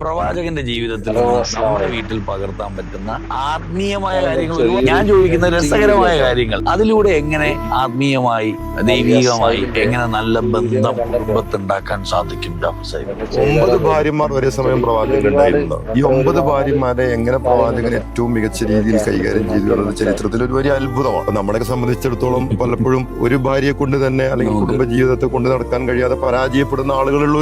പ്രവാചകന്റെ ജീവിതത്തിൽ നിന്ന് നമ്മുടെ വീട്ടിൽ പകർത്താൻ പറ്റുന്ന ആത്മീയമായ കാര്യങ്ങൾ ഞാൻ ചോദിക്കുന്ന രസകരമായ കാര്യങ്ങൾ അതിലൂടെ എങ്ങനെ ആത്മീയമായി ദൈവികമായി എങ്ങനെ നല്ല ബന്ധം കുടുംബത്തുണ്ടാക്കാൻ സാധിക്കും? 9 ഭാര്യമാർ ഒരേ സമയം പ്രവാചകനുണ്ടായിരുന്നു. ഈ 9 ഭാര്യമാരെ എങ്ങനെ പ്രവാചകൻ ഏറ്റവും മികച്ച രീതിയിൽ കൈകാര്യം ചെയ്തു എന്നത് ചരിത്രത്തിൽ ഒരു വലിയ അത്ഭുതമാണ്. നമ്മളെ സംബന്ധിച്ചിടത്തോളം പലപ്പോഴും ഒരു ഭാര്യയെ കൊണ്ട് തന്നെ അല്ലെങ്കിൽ കുടുംബ ജീവിതത്തെ കൊണ്ട് നടക്കാൻ കഴിയാതെ പരാജയപ്പെടുന്ന ആളുകളുള്ള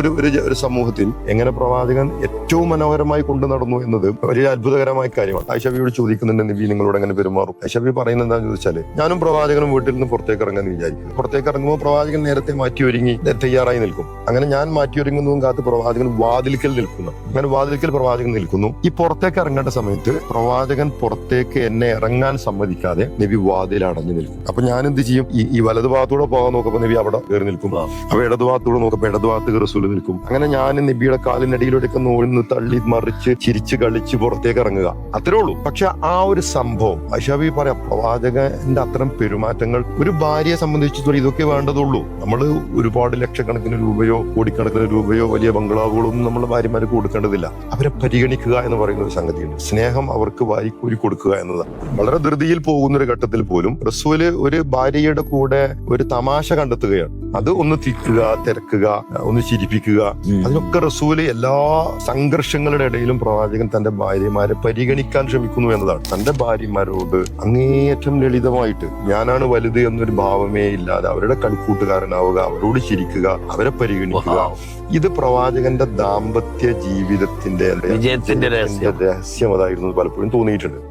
ഒരു സമൂഹത്തിൽ എങ്ങനെ പ്രവാചകൻ ഏറ്റവും മനോഹരമായി കൊണ്ടു നടന്നു എന്നത് വലിയ അത്ഭുതകരമായ കാര്യമാണ്. ആയിഷബിയോട് ചോദിക്കുന്നുണ്ട്, നബി നിങ്ങളോട് എങ്ങനെ പെരുമാറും? ആയിഷബി പറയുന്നത് എന്താണെന്ന് ചോദിച്ചാല്, ഞാനും പ്രവാചകനും വീട്ടിൽ നിന്ന് പുറത്തേക്ക് ഇറങ്ങാൻ വിചാരിക്കും. പുറത്തേക്ക് ഇറങ്ങുമ്പോൾ പ്രവാചകൻ നേരത്തെ മാറ്റി ഒരുങ്ങി തയ്യാറായി നിൽക്കും. അങ്ങനെ ഞാൻ മാറ്റി ഒരുങ്ങുന്നതും കാത്ത് പ്രവാചകൻ വാതിൽക്കൽ നിൽക്കുന്നു. അങ്ങനെ വാതിൽക്കൽ പ്രവാചകൻ നിൽക്കുന്നു. ഈ പുറത്തേക്ക് ഇറങ്ങേണ്ട സമയത്ത് പ്രവാചകൻ പുറത്തേക്ക് എന്നെ ഇറങ്ങാൻ സമ്മതിക്കാതെ നബി വാതിൽ അടഞ്ഞു നിൽക്കും. അപ്പൊ ഞാൻ എന്ത് ചെയ്യും? ഈ വലതു ഭാഗത്തൂടെ പോകാൻ നോക്കുമ്പോൾ നബി അവിടെ കയറി നിൽക്കും. അപ്പൊ ഇടതു ഭാഗത്തൂടെ നോക്കുമ്പോൾ ഇടതു ഭാഗത്ത് റസൂൽ നിൽക്കും. അങ്ങനെ ഞാൻ നബിയുടെ കാലിനടിയിലൂടെയൊക്കെ നോഴ്ന്ന് തള്ളി മറിച്ച് ചിരിച്ച് കളിച്ച് പുറത്തേക്ക് ഇറങ്ങുക, അത്രേ ഉള്ളൂ. പക്ഷെ ആ ഒരു സംഭവം ആയിഷബി പറയാം, പ്രവാചകന്റെ അത്തരം പെരുമാറ്റങ്ങൾ ഒരു ഭാര്യയെ സംബന്ധിച്ചിടത്തോളം ഇതൊക്കെ വേണ്ടതുള്ളൂ. നമ്മൾ ഒരുപാട് ലക്ഷക്കണക്കിന് രൂപയോ കോടിക്കണക്കിന് രൂപയോ വലിയ ബംഗ്ലാവുകളോ ഒന്നും നമ്മൾ ഭാര്യമാർക്ക് കൊടുക്കേണ്ടതില്ല. അവരെ പരിഗണിക്കുക എന്ന് പറയുന്ന ഒരു സംഗതിയുണ്ട്. സ്നേഹം അവർക്ക് വാരിക്കൂരി കൊടുക്കുക എന്നതാണ്. വളരെ ധൃതിയിൽ പോകുന്ന ഒരു ഘട്ടത്തിൽ പോലും റസൂല് ഒരു ഭാര്യയുടെ കൂടെ ഒരു തമാശ കണ്ടെത്തുകയാണ്. അത് ഒന്ന് തിക്കുക, തിരക്കുക, ഒന്ന് ചിരിപ്പിക്കുക. അതിനൊക്കെ റസൂല് എല്ലാ സംഘർഷങ്ങളുടെ ഇടയിലും പ്രവാചകൻ തന്റെ ഭാര്യമാരെ പരിഗണിക്കാൻ ശ്രമിക്കുന്നു എന്നതാണ്. തന്റെ ഭാര്യമാരോട് അങ്ങേയറ്റം ലളിതമായിട്ട് ഞാനാണ് വലുത് എന്നൊരു ഭാവമേ ഇല്ലാതെ അവരുടെ കളിക്കൂട്ടുകാരനാവുക, അവരോട് ചിരിക്കുക, അവരെ പരിഗണിക്കുക. ഇത് പ്രവാചകന്റെ ദാമ്പത്യ ജീവിതത്തിന്റെ വിജയത്തിന്റെ രഹസ്യം അതായിരുന്നു പലപ്പോഴും തോന്നിയിട്ടുണ്ട്.